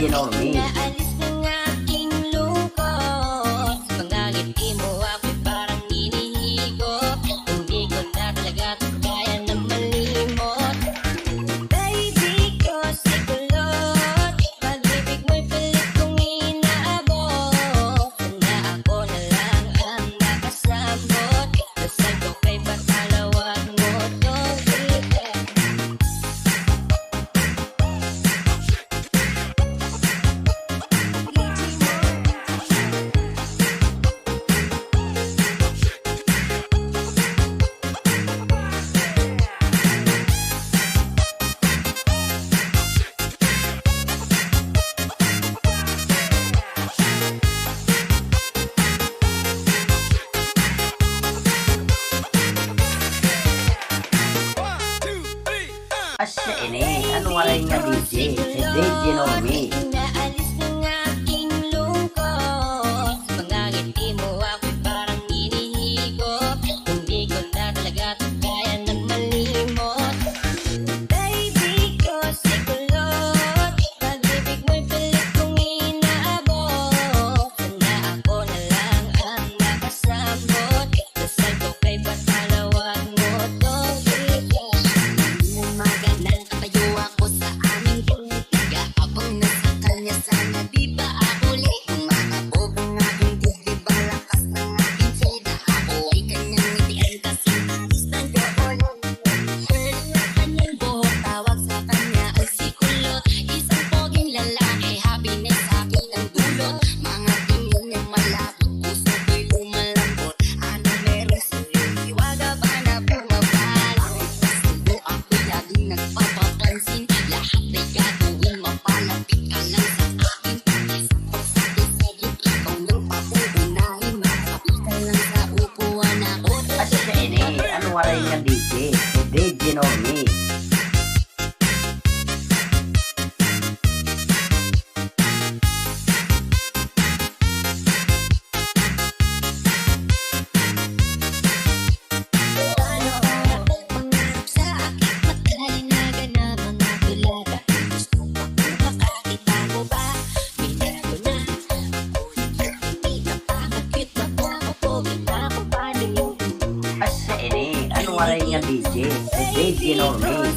DJ Normie. Naalis ng aking lungkot. Mga ngiti mo ako'y parang hinihigop. Hindi ko na talaga kaya na malimot. Baby ko si kulot. Pag-ibig mo'y pilit kong inaabot. Na ako na lang ang nakasabot. Dasal ko kay Batalawag mo tong weekend. Asya ini, ano nga rin nga DJ, si DJ Normie. Naalis ng aking lungkot. Mga ngiti mo ako'y parang hinihigop. Hindi ko na talaga kaya na malimot. Baby ko si kulot. Pag-ibig mo'y pilit kong inaabot. Na ako na lang ang nakasabot. Dasal ko kay Batalawag mo tong weekend. Magandang kapayo ako sa aming politika. Habang nasa kanya sana di ba ako ulit. Umakabog ang aking dibdib, balakas ng aking seda. Ako ay kanyang ngitian kasi nais ng doon. Heard na kanyang buhok, tawag sa kanya ay si kulot. Isang poging lalaki, happiness akin ang dulot. Mga tingin niyang malapot, puso ko'y lumalambot. Anong meron sa'yo, iwaga ba na bumabalo? Subo ako'y laging nagpapapansin. Lahat ay gagawin, mapalapit ka lang sa akin. Sa pagsasagit, ikaw nang papuunahin. Makapit ka lang sa upuan ako. Asya ini, ano nga rin nga DJ, si DJ Normie. Pangarap sa aking matay na ganap ang akilala. Gusto pa kung makakita mo ba? Minat ko na. Hindi ka pa mag-cute na po. Pogi na ako pa rin. Asya ini, ano nga rin nga DJ, si DJ Normie.